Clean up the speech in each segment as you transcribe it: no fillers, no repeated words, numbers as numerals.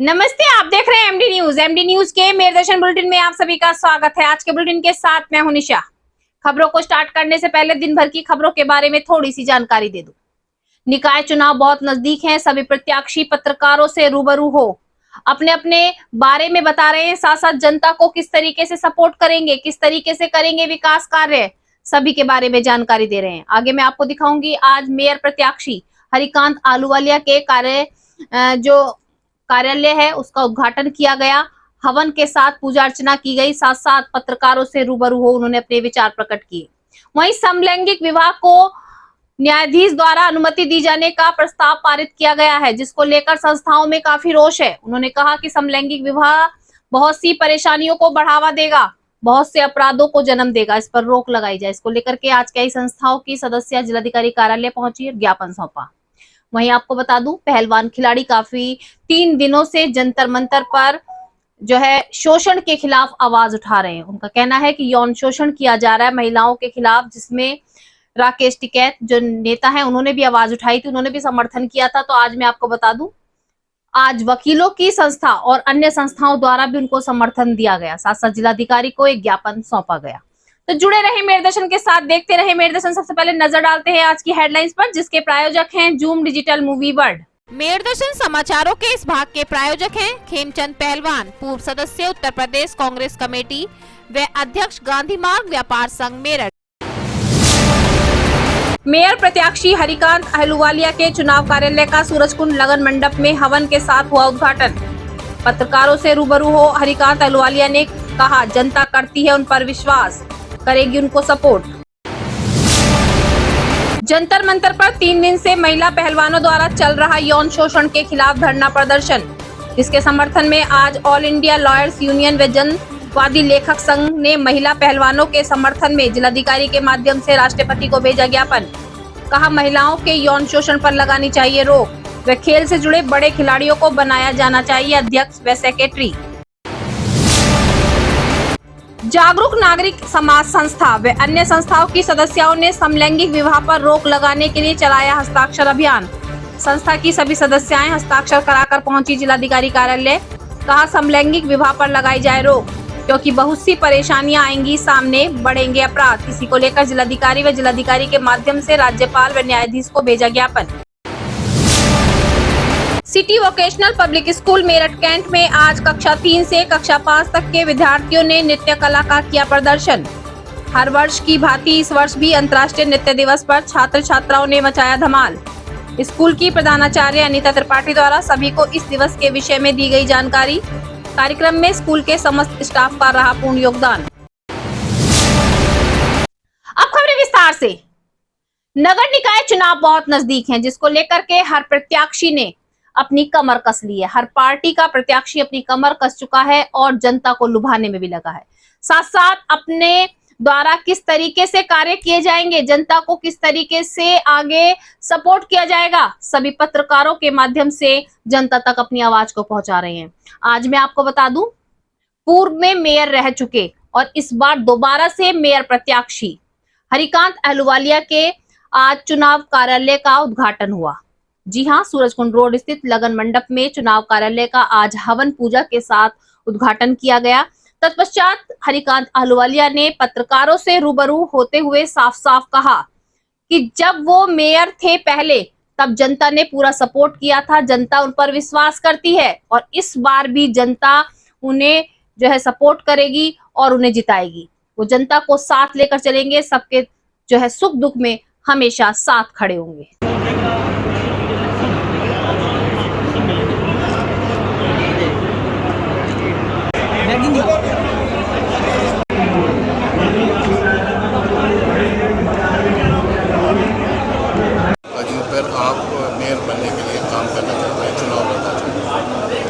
नमस्ते, आप देख रहे हैं एमडी न्यूज। एमडी न्यूज के मेरदर्शन बुलेटिन में आप सभी का स्वागत है। आज के बुलेटिन के साथ मैं हूं निशा। खबरों को स्टार्ट करने से पहले दिन भर की खबरों के बारे में थोड़ी सी जानकारी दे दूं। निकाय चुनाव बहुत नजदीक हैं, सभी प्रत्याशी पत्रकारों से रूबरू हो अपने अपने बारे में बता रहे हैं। साथ साथ जनता को किस तरीके से सपोर्ट करेंगे, किस तरीके से करेंगे विकास कार्य, सभी के बारे में जानकारी दे रहे हैं। आगे मैं आपको दिखाऊंगी। आज मेयर प्रत्याशी हरिकांत आहलूवालिया के कार्यालय है उसका उद्घाटन किया गया। हवन के साथ पूजा अर्चना की गई। साथ साथ पत्रकारों से रूबरू हो उन्होंने अपने विचार प्रकट किए। वहीं समलैंगिक विवाह को न्यायाधीश द्वारा अनुमति दी जाने का प्रस्ताव पारित किया गया है, जिसको लेकर संस्थाओं में काफी रोष है। उन्होंने कहा कि समलैंगिक विवाह बहुत सी परेशानियों को बढ़ावा देगा, बहुत से अपराधों को जन्म देगा, इस पर रोक लगाई जाए। इसको लेकर के आज कई संस्थाओं की सदस्य जिलाधिकारी कार्यालय पहुंची और ज्ञापन सौंपा। वहीं आपको बता दूं, पहलवान खिलाड़ी काफी 3 दिनों से जंतर मंतर पर शोषण के खिलाफ आवाज उठा रहे हैं। उनका कहना है कि यौन शोषण किया जा रहा है महिलाओं के खिलाफ, जिसमें राकेश टिकैत जो नेता है उन्होंने भी आवाज उठाई थी, उन्होंने भी समर्थन किया था। तो आज मैं आपको बता दूं, आज वकीलों की संस्था और अन्य संस्थाओं द्वारा भी उनको समर्थन दिया गया। साथ साथ जिलाधिकारी को एक ज्ञापन सौंपा गया। तो जुड़े रहे मेरदर्शन के साथ, देखते रहे मेरदर्शन। सबसे पहले नजर डालते हैं आज की हेडलाइंस पर, जिसके प्रायोजक हैं जूम डिजिटल मूवी वर्ल्ड। मेरदर्शन समाचारों के इस भाग के प्रायोजक हैं खेमचंद पहलवान, पूर्व सदस्य उत्तर प्रदेश कांग्रेस कमेटी व अध्यक्ष गांधी मार्ग व्यापार संघ मेरठ। मेयर प्रत्याशी हरिकांत आहलूवालिया के चुनाव कार्यालय का सूरजकुंड लगन मंडप में हवन के साथ हुआ उद्घाटन। पत्रकारों से रूबरू हो हरिकांत आहलूवालिया ने कहा, जनता करती है उन पर विश्वास, करेगी उनको सपोर्ट। जंतर मंतर पर 3 दिन से महिला पहलवानों द्वारा चल रहा यौन शोषण के खिलाफ धरना प्रदर्शन, जिसके समर्थन में आज ऑल इंडिया लॉयर्स यूनियन व जनवादी लेखक संघ ने महिला पहलवानों के समर्थन में जिलाधिकारी के माध्यम से राष्ट्रपति को भेजा ज्ञापन। कहा, महिलाओं के यौन शोषण पर लगानी चाहिए रोक व खेल से जुड़े बड़े खिलाड़ियों को बनाया जाना चाहिए अध्यक्ष व सेक्रेटरी। जागरूक नागरिक समाज संस्था व अन्य संस्थाओं की सदस्यों ने समलैंगिक विवाह पर रोक लगाने के लिए चलाया हस्ताक्षर अभियान। संस्था की सभी सदस्याएं हस्ताक्षर कराकर पहुंची जिलाधिकारी कार्यालय। कहा, समलैंगिक विवाह पर लगाई जाए रोक, क्योंकि बहुत सी परेशानियां आएंगी सामने, बढ़ेंगे अपराध। इसी को लेकर जिलाधिकारी व जिलाधिकारी के माध्यम से राज्यपाल व न्यायाधीश को भेजा ज्ञापन। City Vocational Public School Meerut Cantt में आज कक्षा 3 से कक्षा 5 तक के विद्यार्थियों ने नृत्य कला का किया प्रदर्शन। हर वर्ष की भांति इस वर्ष भी अंतर्राष्ट्रीय नृत्य दिवस पर छात्र छात्राओं ने मचाया धमाल। स्कूल की प्रधानाचार्य अनीता त्रिपाठी द्वारा सभी को इस दिवस के विषय में दी गई जानकारी। कार्यक्रम में स्कूल के समस्त स्टाफ का रहा पूर्ण योगदान। अब खबरें विस्तार से। नगर निकाय चुनाव बहुत नजदीक हैं, जिसको लेकर के हर प्रत्याशी ने अपनी कमर कस ली है। हर पार्टी का प्रत्याशी अपनी कमर कस चुका है और जनता को लुभाने में भी लगा है। साथ साथ अपने द्वारा किस तरीके से कार्य किए जाएंगे, जनता को किस तरीके से आगे सपोर्ट किया जाएगा, सभी पत्रकारों के माध्यम से जनता तक अपनी आवाज को पहुंचा रहे हैं। आज मैं आपको बता दूं, पूर्व में मेयर रह चुके और इस बार दोबारा से मेयर प्रत्याशी हरिकांत आहलूवालिया के आज चुनाव कार्यालय का उद्घाटन हुआ। जी हां, सूरजकुंड रोड स्थित लगन मंडप में चुनाव कार्यालय का आज हवन पूजा के साथ उद्घाटन किया गया। तत्पश्चात हरिकांत आहलूवालिया ने पत्रकारों से रूबरू होते हुए साफ साफ कहा कि जब वो मेयर थे पहले, तब जनता ने पूरा सपोर्ट किया था, जनता उन पर विश्वास करती है और इस बार भी जनता उन्हें सपोर्ट करेगी और उन्हें जिताएगी। वो जनता को साथ लेकर चलेंगे, सबके सुख दुख में हमेशा साथ खड़े होंगे। पर आप मेयर बनने के लिए काम करना चाहते हैं, चुनाव लड़ना चाहते हैं?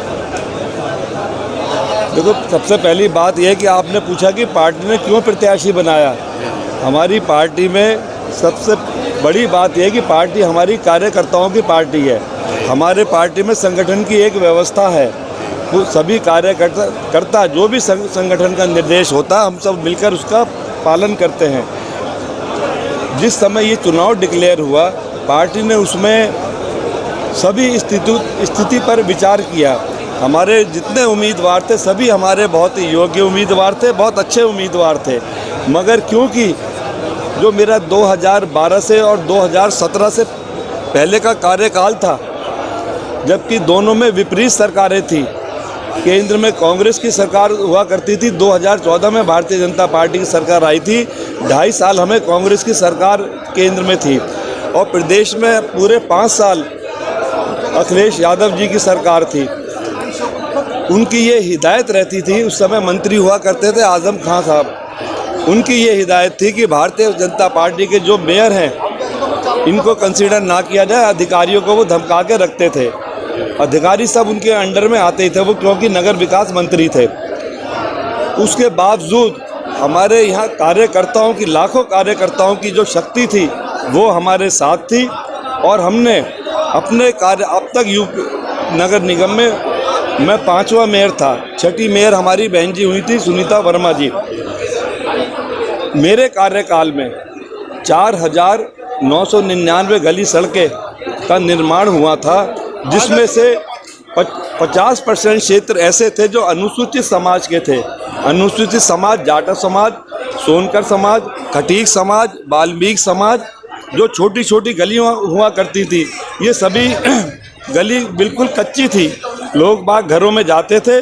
देखो, सबसे पहली बात यह है कि आपने पूछा कि पार्टी ने क्यों प्रत्याशी बनाया। हमारी पार्टी में सबसे बड़ी बात यह है कि पार्टी हमारी कार्यकर्ताओं की पार्टी है। हमारे पार्टी में संगठन की एक व्यवस्था है। तो सभी कार्यकर्ता जो भी संगठन का निर्देश होता है, हम सब मिलकर उसका पालन करते हैं। जिस समय ये चुनाव डिक्लेयर हुआ, पार्टी ने उसमें सभी स्थिति पर विचार किया हमारे जितने उम्मीदवार थे सभी हमारे बहुत ही योग्य उम्मीदवार थे, बहुत अच्छे उम्मीदवार थे। मगर क्योंकि जो मेरा 2012 से और 2017 से पहले का कार्यकाल था, जबकि दोनों में विपरीत सरकारें थी, केंद्र में कांग्रेस की सरकार हुआ करती थी, 2014 में भारतीय जनता पार्टी की सरकार आई थी, 2.5 साल हमें कांग्रेस की सरकार केंद्र में थी और प्रदेश में पूरे 5 साल अखिलेश यादव जी की सरकार थी। उनकी ये हिदायत रहती थी, उस समय मंत्री हुआ करते थे आजम खान साहब, उनकी ये हिदायत थी कि भारतीय जनता पार्टी के जो मेयर हैं इनको कंसीडर ना किया जाए। अधिकारियों को वो धमका के रखते थे, अधिकारी सब उनके अंडर में आते थे, वो क्योंकि नगर विकास मंत्री थे। उसके बावजूद हमारे यहाँ कार्यकर्ताओं की, लाखों कार्यकर्ताओं की जो शक्ति थी वो हमारे साथ थी और हमने अपने कार्य, अब तक यूपी नगर निगम में मैं 5वां मेयर था, 6ठी मेयर हमारी बहन जी हुई थी सुनीता वर्मा जी। मेरे कार्यकाल में 4,999 गली सड़कें का निर्माण हुआ था, जिसमें से 50% क्षेत्र ऐसे थे जो अनुसूचित समाज के थे। अनुसूचित समाज जाटव समाज, सोनकर समाज, खटीक समाज, वाल्मीकि समाज, जो छोटी छोटी गलियाँ हुआ करती थी, ये सभी गली बिल्कुल कच्ची थी। लोग बाग घरों में जाते थे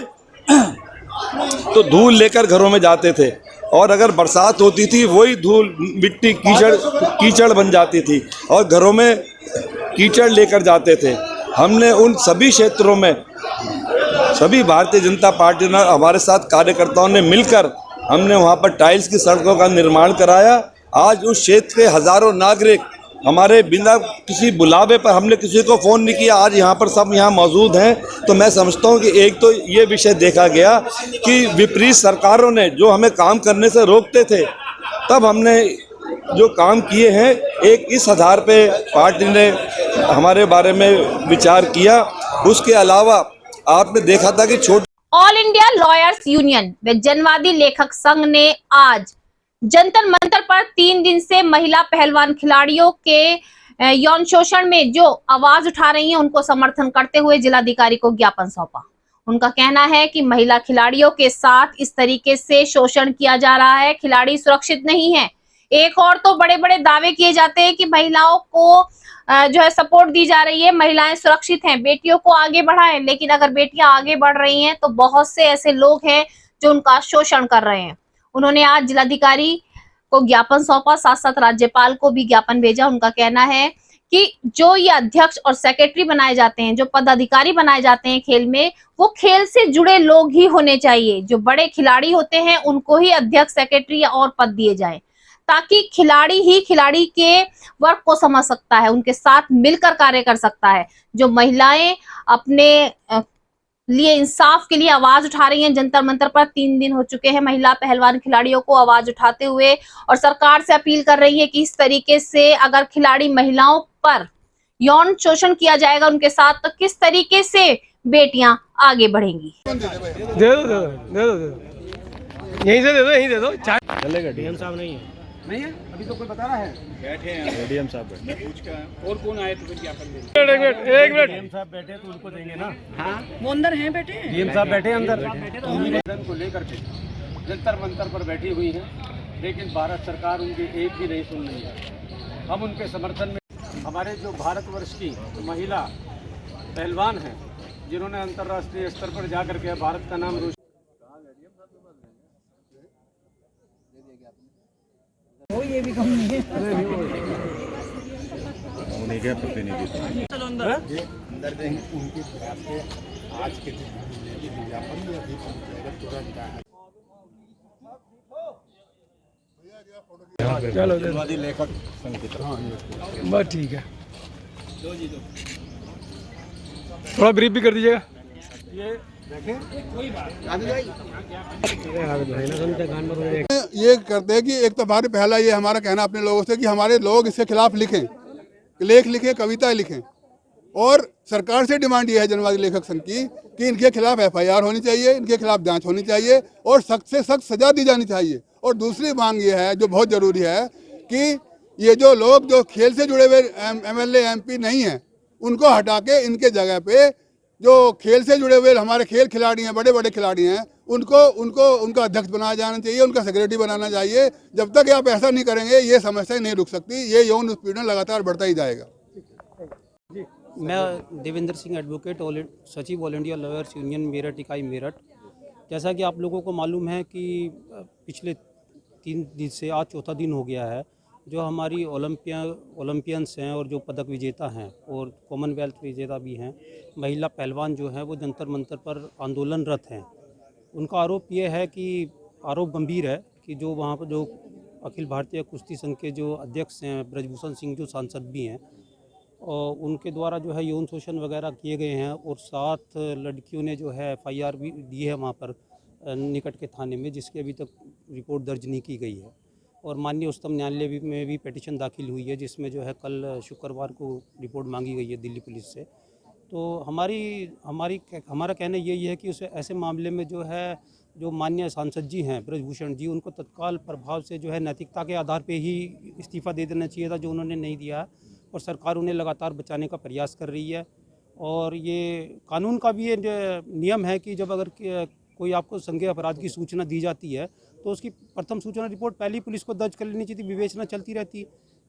तो धूल लेकर घरों में जाते थे और अगर बरसात होती थी वही धूल मिट्टी कीचड़ बन जाती थी और घरों में कीचड़ लेकर जाते थे। हमने उन सभी क्षेत्रों में सभी भारतीय जनता पार्टी ने हमारे साथ कार्यकर्ताओं ने मिलकर हमने वहाँ पर टाइल्स की सड़कों का निर्माण कराया। आज उस क्षेत्र के हज़ारों नागरिक हमारे बिना किसी बुलावे पर, हमने किसी को फ़ोन नहीं किया, आज यहाँ पर सब यहाँ मौजूद हैं। तो मैं समझता हूँ कि एक तो ये विषय देखा गया कि विपरीत सरकारों ने जो हमें काम करने से रोकते थे, तब हमने जो काम किए हैं, एक इस आधार पे पार्टी ने हमारे बारे में विचार किया। उसके अलावा आपने देखा था कि ऑल इंडिया लॉयर्स यूनियन व जनवादी लेखक संघ ने आज जंतर मंतर पर 3 दिन से महिला पहलवान खिलाड़ियों के यौन शोषण में जो आवाज उठा रही हैं उनको समर्थन करते हुए जिलाधिकारी को ज्ञापन सौंपा। उनका कहना है कि महिला खिलाड़ियों के साथ इस तरीके से शोषण किया जा रहा है, खिलाड़ी सुरक्षित नहीं है। एक और तो बड़े बड़े दावे किए जाते हैं कि महिलाओं को जो है सपोर्ट दी जा रही है, महिलाएं सुरक्षित हैं, बेटियों को आगे बढ़ाएं, लेकिन अगर बेटियां आगे बढ़ रही हैं तो बहुत से ऐसे लोग हैं जो उनका शोषण कर रहे हैं। उन्होंने आज जिलाधिकारी को ज्ञापन सौंपा, साथ साथ राज्यपाल को भी ज्ञापन भेजा। उनका कहना है कि जो ये अध्यक्ष और सेक्रेटरी बनाए जाते हैं, जो पदाधिकारी बनाए जाते हैं खेल में, वो खेल से जुड़े लोग ही होने चाहिए। जो बड़े खिलाड़ी होते हैं उनको ही अध्यक्ष, सेक्रेटरी और पद दिए जाएं, ताकि खिलाड़ी ही खिलाड़ी के वर्क को समझ सकता है, उनके साथ मिलकर कार्य कर सकता है। जो महिलाएं अपने लिए इंसाफ के लिए आवाज उठा रही हैं, जंतर मंतर पर 3 दिन हो चुके हैं महिला पहलवान खिलाड़ियों को आवाज उठाते हुए, और सरकार से अपील कर रही है कि इस तरीके से अगर खिलाड़ी महिलाओं पर यौन शोषण किया जाएगा उनके साथ, तो किस तरीके से बेटियां आगे बढ़ेंगी। दे दो यहीं से दे दो, यहीं दे दो। चलेगा, डीएम साहब नहीं है अभी तो कोई बता रहा है, बैठे हैं डीएम साहब बैठे। और कौन आए तो ज्ञापन देंगे? एक मिनट डीएम साहब बैठे तो उनको देंगे ना। हाँ वो अंदर हैं, बैठे डीएम साहब बैठे अंदर को लेकर के जंतर मंतर पर बैठी हुई है, लेकिन भारत सरकार उनकी एक भी नहीं सुन रही है। हम उनके समर्थन में हमारे जो भारतवर्ष की महिला पहलवान हैं, जिन्होंने अंतर्राष्ट्रीय स्तर पर जाकर के भारत का नाम रोशन, ये भी कम नहीं है। उन्हें क्या प्रतिनिधि चलो अंदर उनके आज के चलो जनवादी लेखक बस ठीक है, थोड़ा ब्रीफ भी कर दीजिएगा। ये ये करते हैं कि एक तो हमारे पहला ये हमारा कहना अपने लोगों से कि हमारे लोग इसके खिलाफ लिखें, लेख लिखें, कविताएं लिखें, और सरकार से डिमांड ये है जनवादी लेखक संघ की कि इनके खिलाफ FIR होनी चाहिए, इनके खिलाफ जांच होनी चाहिए और सख्त से सख्त सजा दी जानी चाहिए। और दूसरी मांग ये है जो बहुत ज़रूरी है कि ये जो लोग जो खेल से जुड़े हुए MLA MP नहीं हैं, उनको हटा के इनके जगह पे जो खेल से जुड़े हुए हमारे खेल खिलाड़ी हैं, बड़े बड़े खिलाड़ी हैं, उनका अध्यक्ष बनाया जाना चाहिए, उनका सेक्रेटरी बनाना चाहिए। जब तक आप ऐसा नहीं करेंगे ये समस्या नहीं रुक सकती, ये यौन उत्पीड़न लगातार बढ़ता ही जाएगा। मैं देवेंद्र सिंह एडवोकेट, सचिव all India lawyers union Meerut इकाई मेरठ। जैसा कि आप लोगों को मालूम है कि पिछले 3 दिन से आज चौथा दिन हो गया है, जो हमारी ओलंपियंस हैं और जो पदक विजेता हैं और कॉमनवेल्थ विजेता भी हैं, महिला पहलवान जो हैं वो जंतर मंतर पर आंदोलनरत हैं। उनका आरोप ये है कि आरोप गंभीर है कि जो वहाँ पर जो अखिल भारतीय कुश्ती संघ के जो अध्यक्ष हैं ब्रजभूषण सिंह, जो सांसद भी हैं, और उनके द्वारा जो है यौन शोषण वगैरह किए गए हैं और 7 लड़कियों ने जो है FIR भी दी है वहाँ पर निकट के थाने में, जिसकी अभी तक रिपोर्ट दर्ज नहीं की गई है। और माननीय उच्चतम न्यायालय में भी पिटीशन दाखिल हुई है, जिसमें जो है कल शुक्रवार को रिपोर्ट मांगी गई है दिल्ली पुलिस से। तो हमारा कहना यही है कि उसे ऐसे मामले में जो है जो माननीय सांसद जी हैं ब्रजभूषण जी, उनको तत्काल प्रभाव से जो है नैतिकता के आधार पे ही इस्तीफ़ा दे देना चाहिए था, जो उन्होंने नहीं दिया। और सरकार उन्हें लगातार बचाने का प्रयास कर रही है। और ये कानून का भी ये नियम है कि जब अगर कोई आपको संज्ञेय अपराध की सूचना दी जाती है तो उसकी प्रथम सूचना रिपोर्ट पहले ही पुलिस को दर्ज कर लेनी चाहिए, विवेचना चलती रहती।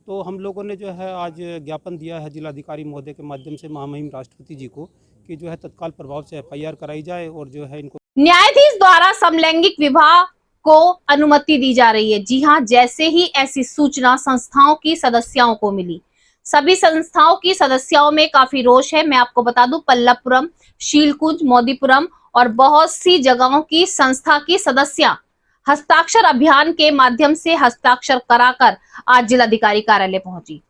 तो हम लोगों ने जो है आज ज्ञापन दिया है जिलाधिकारी महोदय के माध्यम से महामहिम राष्ट्रपति जी को कि जो है तत्काल प्रभाव से FIR कराई जाए और जो है इनको न्यायाधीश द्वारा समलैंगिक विवाह को अनुमति दी जा रही है। जी हां, जैसे ही ऐसी सूचना संस्थाओं की सदस्यों को मिली, सभी संस्थाओं की सदस्यों में काफी रोष है। मैं आपको बता दूं, पल्लवपुरम, शीलकुंज, मोदीपुरम और बहुत सी जगहों की संस्था की सदस्या हस्ताक्षर अभियान के माध्यम से हस्ताक्षर कराकर आज जिलाधिकारी कार्यालय पहुंची।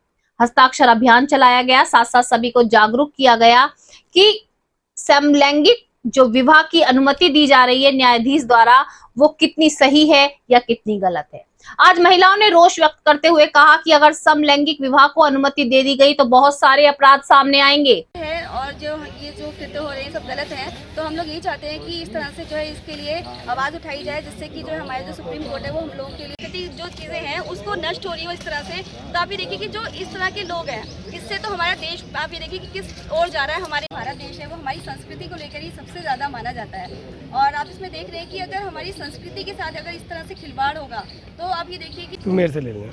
हस्ताक्षर अभियान चलाया गया, साथ साथ सभी को जागरूक किया गया कि समलैंगिक जो विवाह की अनुमति दी जा रही है न्यायाधीश द्वारा, वो कितनी सही है या कितनी गलत है। आज महिलाओं ने रोष व्यक्त करते हुए कहा कि अगर समलैंगिक विवाह को अनुमति दे दी गई तो बहुत सारे अपराध सामने आएंगे और जो ये जो कृत्य हो रहे हैं सब गलत हैं। तो हम लोग यही चाहते हैं कि इस तरह से जो है इसके लिए आवाज़ उठाई जाए, जिससे कि जो है हमारे जो सुप्रीम कोर्ट है वो हम लोगों के लिए जो चीज़ें हैं उसको नष्ट हो रही हो इस तरह से। तो आप ये देखिए कि जो इस तरह के लोग हैं, इससे तो हमारा देश, आप ये देखिए कि किस ओर जा रहा है। हमारा देश है वो हमारी संस्कृति को लेकर ही सबसे ज़्यादा माना जाता है। और आप इसमें देख रहे हैं कि अगर हमारी संस्कृति के साथ अगर इस तरह से खिलवाड़ होगा तो आप ये देखिए कि मेरे से ले लेना।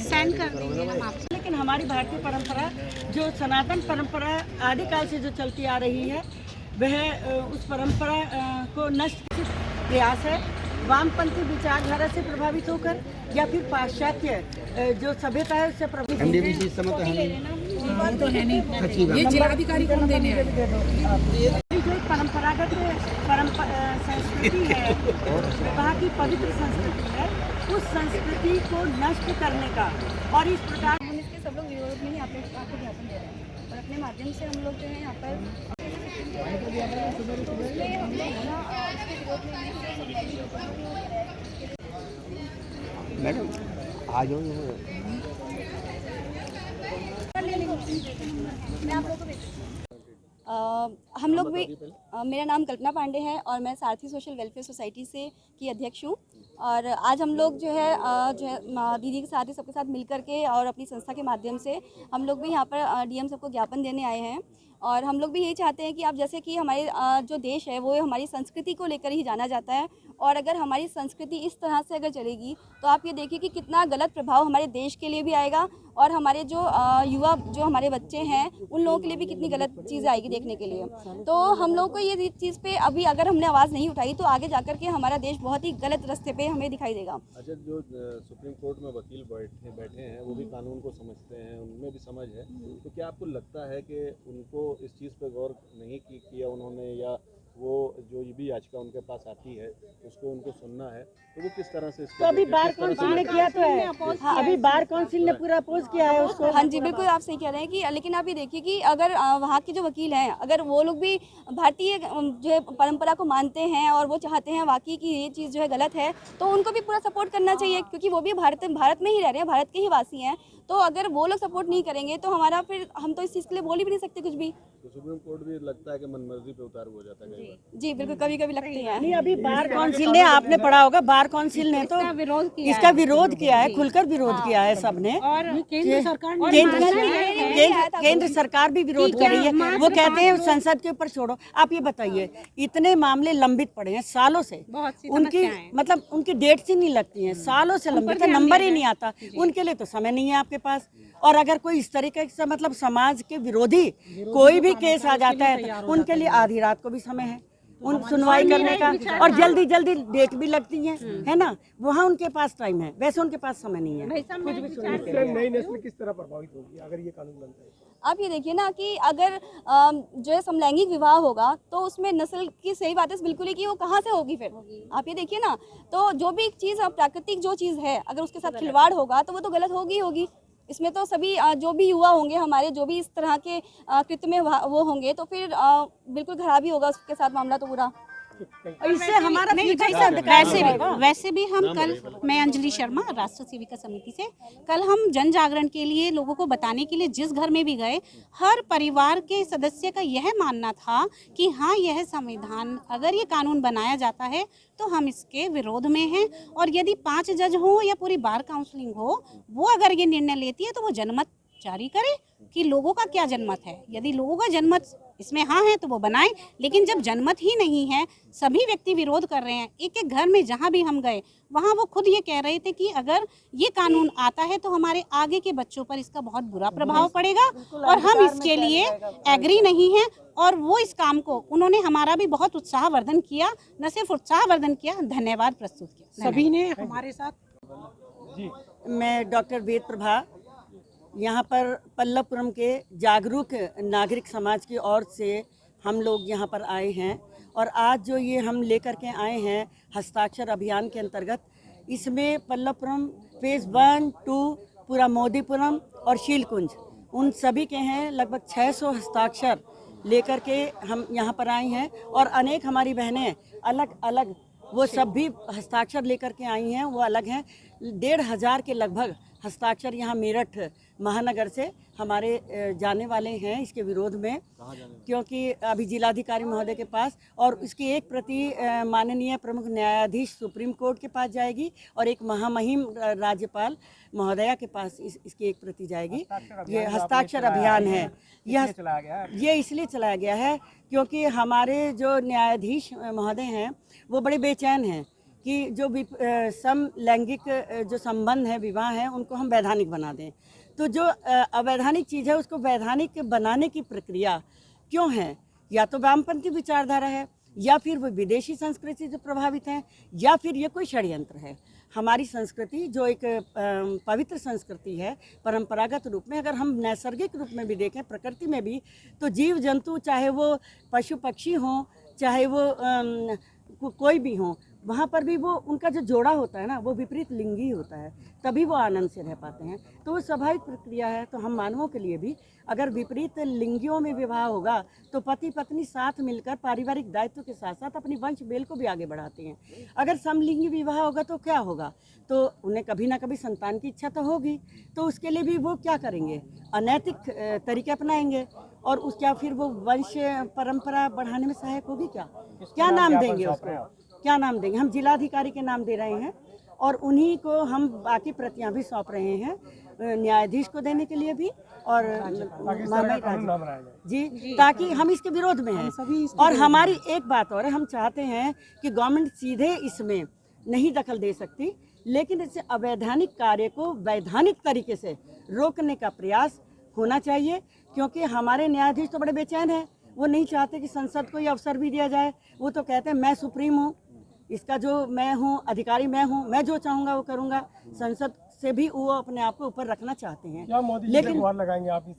सेंड कर देंगे हम आपसे। लेकिन हमारी भारतीय परंपरा जो सनातन परंपरा आदिकाल से जो चलती आ रही है, वह उस परंपरा को नष्ट प्रयास है। वामपंथी विचारधारा से प्रभावित होकर या फिर पाश्चात्य जो सभ्यता है उससे प्रभावित ये जिलाधिकारी को देने जो परंपरागत संस्कृति है, वहाँ की पवित्र संस्कृति है, उस संस्कृति को नष्ट करने का और इस प्रकार हम इसके सब लोग विरोध में यहाँ पे आपको ज्ञापन दे रहे हैं और अपने माध्यम से हम लोग जो है यहाँ पर मैडम आ जाओ। मैं आप लोगों को हम लोग भी मेरा नाम कल्पना पांडे है और मैं सारथी सोशल वेलफेयर सोसाइटी से की अध्यक्ष हूँ। और आज हम लोग जो है दीदी के साथ ही सबके साथ मिल कर के और अपनी संस्था के माध्यम से हम लोग भी यहाँ पर DM सबको ज्ञापन देने आए हैं। और हम लोग भी यही चाहते हैं कि आप जैसे कि हमारे जो देश है वो हमारी संस्कृति को लेकर ही जाना जाता है, और अगर हमारी संस्कृति इस तरह से अगर चलेगी तो आप ये देखिए कि कितना गलत प्रभाव हमारे देश के लिए भी आएगा और हमारे जो युवा जो हमारे बच्चे हैं उन लोगों के लिए भी कितनी गलत चीज़ आएगी देखने के लिए। तो हम लोग को ये चीज़ पे अभी अगर हमने आवाज़ नहीं उठाई तो आगे जाकर के हमारा देश बहुत ही गलत रास्ते पे हमें दिखाई देगा। अच्छा, जो सुप्रीम कोर्ट में वकील बैठे हैं वो भी कानून को समझते हैं, उनमें भी समझ है, तो क्या आपको लगता है कि उनको इस चीज़ पे गौर नहीं किया उन्होंने, या वो जो भी याचिका उनके पास आती है उसको उनको सुनना है, तो वो किस तरह से तो अभी बार काउंसिल ने किया तो है, हाँ, अभी बार काउंसिल ने पूरा अपोज किया है उसको। हाँ जी, बिल्कुल आप सही कह रहे हैं कि लेकिन आप ये देखिए कि अगर वहाँ के जो वकील हैं अगर वो लोग भी भारतीय जो है परंपरा को मानते हैं और वो चाहते हैं वाकई कि ये चीज़ जो है गलत है, तो उनको भी पूरा सपोर्ट करना चाहिए, क्योंकि वो भी भारत में ही रह रहे हैं, भारत के ही वासी हैं। तो अगर वो लोग सपोर्ट नहीं करेंगे तो हमारा फिर हम तो इस चीज़ के लिए बोल ही भी नहीं सकते कुछ भी। तो सुप्रीम कोर्ट भी लगता है कि मनमर्जी पे उतारू हो जाता है कई बार। जी बिल्कुल, कभी कभी लगती है। नहीं, अभी बार काउंसिल ने, आपने पढ़ा होगा, बार काउंसिल ने तो इसका विरोध किया है, खुलकर विरोध किया है सबने। और केंद्र सरकार भी विरोध कर रही है। वो कहते हैं संसद के ऊपर छोड़ो। आप ये बताइए, इतने मामले लंबित पड़े हैं सालों से, उनकी मतलब उनकी डेट्स ही नहीं लगती हैं, सालों से लंबित है, नंबर ही नहीं आता। उनके लिए तो समय नहीं है आपके पास। और अगर कोई इस तरीके से मतलब समाज के विरोधी कोई भी केस आ जाता है तो उनके लिए आधी रात को भी समय है उन सुनवाई करने का, और जल्दी जल्दी डेट भी लगती है ना, वहाँ उनके पास टाइम है, वैसे उनके पास समय नहीं है कुछ भी सुनने के लिए। नई नस्ल किस तरह प्रभावित होगी अगर ये कानून बनता है? आप ये देखिए ना कि अगर जो है समलैंगिक विवाह होगा तो उसमें नस्ल की सही बात है बिल्कुल ही कि वो कहाँ से होगी फिर। आप ये देखिए ना, तो जो भी चीज़ प्राकृतिक जो चीज़ है अगर उसके साथ खिलवाड़ होगा तो वो तो गलत होगी होगी। इसमें तो सभी जो भी युवा होंगे हमारे, जो भी इस तरह के कृत्य में वो होंगे तो फिर बिल्कुल खराब ही होगा उसके साथ मामला तो पूरा। इससे हमारा वैसे भी हम कल, मैं अंजलि शर्मा राष्ट्रीय सेविका समिति से, कल हम जन जागरण के लिए लोगों को बताने के लिए जिस घर में भी गए, हर परिवार के सदस्य का यह मानना था कि हाँ, यह संविधान अगर ये कानून बनाया जाता है तो हम इसके विरोध में हैं। और यदि 5 जज हो या पूरी बार काउंसलिंग हो, वो अगर ये निर्णय लेती है तो वो जनमत जारी करे कि लोगों का क्या जनमत है। यदि लोगों का जनमत इसमें हाँ है तो वो बनाए, लेकिन जब जनमत ही नहीं है, सभी व्यक्ति विरोध कर रहे हैं, एक एक घर में जहाँ भी हम गए वहाँ वो खुद ये कह रहे थे कि अगर ये कानून आता है तो हमारे आगे के बच्चों पर इसका बहुत बुरा प्रभाव पड़ेगा और हम इसके लिए एग्री नहीं हैं। और वो इस काम को उन्होंने हमारा भी बहुत उत्साहवर्धन किया, न सिर्फ उत्साहवर्धन किया, धन्यवाद प्रस्तुत किया सभी ने हमारे साथ। मैं डॉक्टर वेद प्रभा यहाँ पर पल्लवपुरम के जागरूक नागरिक समाज की ओर से हम लोग यहाँ पर आए हैं। और आज जो ये हम लेकर के आए हैं हस्ताक्षर अभियान के अंतर्गत, इसमें पल्लवपुरम फेज़ 1, 2, पूरा मोदीपुरम और शीलकुंज, उन सभी के हैं। लगभग 600 हस्ताक्षर लेकर के हम यहाँ पर आए हैं। और अनेक हमारी बहनें अलग अलग वो सब भी हस्ताक्षर लेकर के आई हैं, वो अलग हैं। 1,500 के लगभग हस्ताक्षर यहाँ मेरठ महानगर से हमारे जाने वाले हैं इसके विरोध में, क्योंकि अभी जिलाधिकारी महोदय के पास, और इसकी एक प्रति माननीय प्रमुख न्यायाधीश सुप्रीम कोर्ट के पास जाएगी और एक महामहिम राज्यपाल महोदया के पास इसकी एक प्रति जाएगी। ये हस्ताक्षर अभियान है, ये इसलिए चलाया गया है क्योंकि हमारे जो न्यायाधीश महोदय हैं वो बड़े बेचैन हैं कि जो समलैंगिक जो संबंध है, विवाह है, उनको हम वैधानिक बना दें। तो जो अवैधानिक चीज़ है उसको वैधानिक बनाने की प्रक्रिया क्यों है? या तो वामपंथी विचारधारा है, या फिर वो विदेशी संस्कृति से प्रभावित हैं, या फिर ये कोई षड्यंत्र है। हमारी संस्कृति जो एक पवित्र संस्कृति है, परंपरागत रूप में अगर हम नैसर्गिक रूप में भी देखें, प्रकृति में भी, तो जीव जंतु चाहे वो पशु पक्षी हों, चाहे वो कोई भी हों, वहाँ पर भी वो उनका जो जोड़ा होता है ना, वो विपरीत लिंगी होता है, तभी वो आनंद से रह पाते हैं। तो वो स्वाभाविक प्रक्रिया है। तो हम मानवों के लिए भी अगर विपरीत लिंगियों में विवाह होगा तो पति पत्नी साथ मिलकर पारिवारिक दायित्व के साथ साथ अपनी वंश बेल को भी आगे बढ़ाते हैं। अगर समलिंगी विवाह होगा तो क्या होगा? तो उन्हें कभी ना कभी संतान की इच्छा तो होगी, तो उसके लिए भी वो क्या करेंगे? अनैतिक तरीके अपनाएंगे, और उसका फिर वो वंश परंपरा बढ़ाने में सहायक होगी क्या नाम देंगे उसको? क्या नाम देंगे? हम जिलाधिकारी के नाम दे रहे हैं और उन्हीं को हम बाकी प्रतियां भी सौंप रहे हैं, न्यायाधीश को देने के लिए भी और जी, ताकि हम इसके विरोध में हैं। और हमारी एक बात और है, हम चाहते हैं कि गवर्नमेंट सीधे इसमें नहीं दखल दे सकती, लेकिन इससे अवैधानिक कार्य को वैधानिक तरीके से रोकने का प्रयास होना चाहिए। क्योंकि हमारे न्यायाधीश तो बड़े बेचैन हैं, वो नहीं चाहते कि संसद को ये अवसर भी दिया जाए। वो तो कहते हैं मैं सुप्रीम हूँ, इसका जो मैं हूँ, अधिकारी मैं हूँ, मैं जो चाहूँगा वो करूँगा। संसद से भी वो अपने आप को ऊपर रखना चाहते हैं। क्या मोदी जी से गुहार लगाएंगे आप?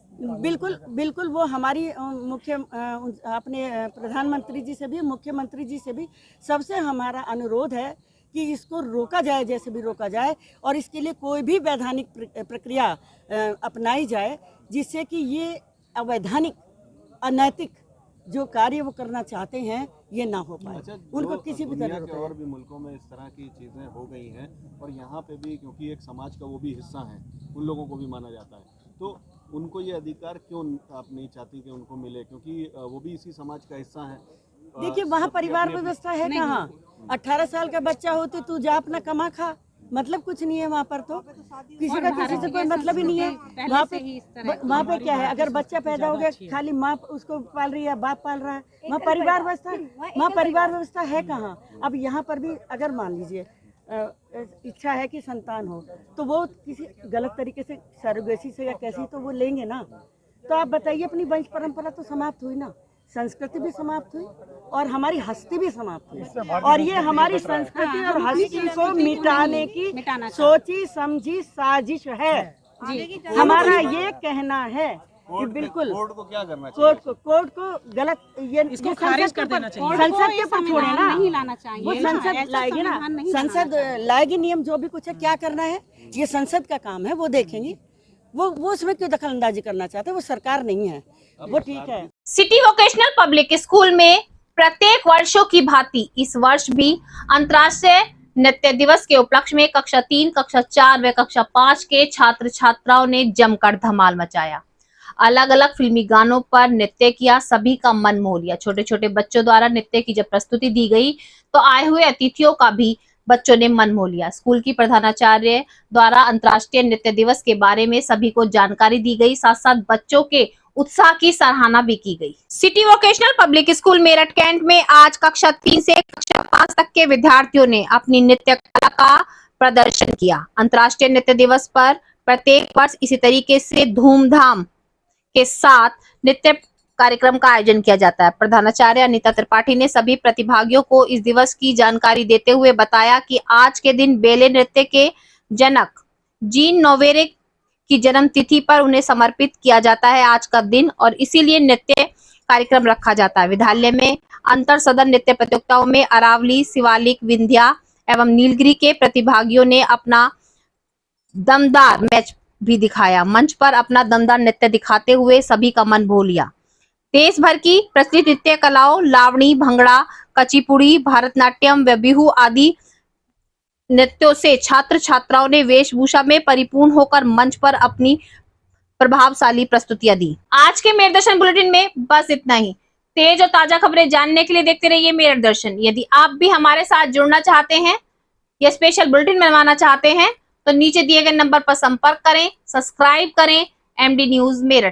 बिल्कुल वो हमारी अपने प्रधानमंत्री जी से भी, मुख्यमंत्री जी से भी, सबसे हमारा अनुरोध है कि इसको रोका जाए, जैसे भी रोका जाए, और इसके लिए कोई भी वैधानिक प्रक्रिया अपनाई जाए जिससे कि ये अवैधानिक अनैतिक जो कार्य वो करना चाहते हैं ये ना हो पाए। उनको किसी भी तरह के और भी मुल्कों में इस तरह की चीज़ें हो गई हैं और यहाँ पे भी, क्योंकि एक समाज का वो भी हिस्सा है, उन लोगों को भी माना जाता है। तो उनको ये अधिकार क्यों आप नहीं चाहती कि उनको मिले, क्योंकि वो भी इसी समाज का हिस्सा है। देखिए वहाँ परिवार व्यवस्था है कहाँ? 18 साल का बच्चा हो तो तू जा अपना कमा खा, मतलब कुछ नहीं है वहाँ पर। तो किसी का किसी से कोई मतलब ही नहीं है वहाँ पे क्या है? अगर बच्चा पैदा हो गया खाली माँ उसको पाल रही है, बाप पाल रहा है, वहाँ परिवार व्यवस्था है कहाँ? अब यहाँ पर भी अगर मान लीजिए इच्छा है कि संतान हो तो वो किसी गलत तरीके से सरोगेसी से या कैसी तो वो लेंगे ना। तो आप बताइए, अपनी वंश परंपरा तो समाप्त हुई ना, संस्कृति भी समाप्त हुई और हमारी हस्ती भी समाप्त हुई। और ये हमारी संस्कृति और हस्ती को मिटाने की सोची समझी साजिश है। हमारा ये कहना है कि बिल्कुल कोर्ट को क्या करना चाहिए? कोर्ट को गलत ये इसको खारिज कर देना चाहिए। संसद के ऊपर छोड़े ना, नहीं लाना चाहिए, वो संसद लाएगी ना, संसद लाएगी नियम जो भी कुछ है। क्या करना है ये संसद का काम है, वो देखेंगी। वो उसमें क्यों दखल अंदाजी करना चाहते हैं? वो सरकार नहीं है, वो ठीक है। सिटी वोकेशनल पब्लिक स्कूल में प्रत्येक वर्षों की भांति इस वर्ष भी अंतर्राष्ट्रीय नृत्य दिवस के उपलक्ष्य में कक्षा 3, कक्षा 4 व कक्षा 5 के छात्र छात्राओं ने जमकर धमाल मचाया। अलग अलग फिल्मी गानों पर नृत्य किया, सभी का मन मोह लिया। छोटे छोटे बच्चों द्वारा नृत्य की जब प्रस्तुति दी गई तो आए हुए अतिथियों का भी बच्चों ने मन मोह लिया। स्कूल की प्रधानाचार्य द्वारा अंतर्राष्ट्रीय नृत्य दिवस के बारे में सभी को जानकारी दी गई, साथ साथ बच्चों के उत्साह की सराहना भी की गई। City Vocational Public School Meerut Cantt में आज कक्षा 3 से कक्षा 5 तक के विद्यार्थियों ने अपनी नृत्य कला का प्रदर्शन किया। अंतर्राष्ट्रीय नृत्य दिवस पर प्रत्येक वर्ष इसी तरीके से धूमधाम के साथ नृत्य कार्यक्रम का आयोजन किया जाता है। प्रधानाचार्य अनीता त्रिपाठी ने सभी प्रतिभागियों को इस दिवस की जानकारी देते हुए बताया कि आज के दिन बेले नृत्य के जनक जीन नोवेरे की जन्म तिथि पर उन्हें समर्पित किया जाता है आज का दिन, और इसीलिए नृत्य कार्यक्रम रखा जाता है। विद्यालय में अंतर सदन नृत्य प्रतियोगिताओं में अरावली, शिवालिक, विंध्या एवं नीलगिरी के प्रतिभागियों ने अपना दमदार मैच भी दिखाया। मंच पर अपना दमदार नृत्य दिखाते हुए सभी का मन मोह लिया। देश भर की प्रचलित नृत्य कलाओं लावणी, भंगड़ा, कचिपुड़ी, भारतनाट्यम व बिहू आदि नृत्यों से छात्र छात्राओं ने वेशभूषा में परिपूर्ण होकर मंच पर अपनी प्रभावशाली प्रस्तुतियां दी। आज के मेरठ दर्शन बुलेटिन में बस इतना ही। तेज और ताजा खबरें जानने के लिए देखते रहिए मेरठ दर्शन। यदि आप भी हमारे साथ जुड़ना चाहते हैं या स्पेशल बुलेटिन बनवाना चाहते हैं तो नीचे दिए गए नंबर पर संपर्क करें, सब्सक्राइब करें। MD news Meerut.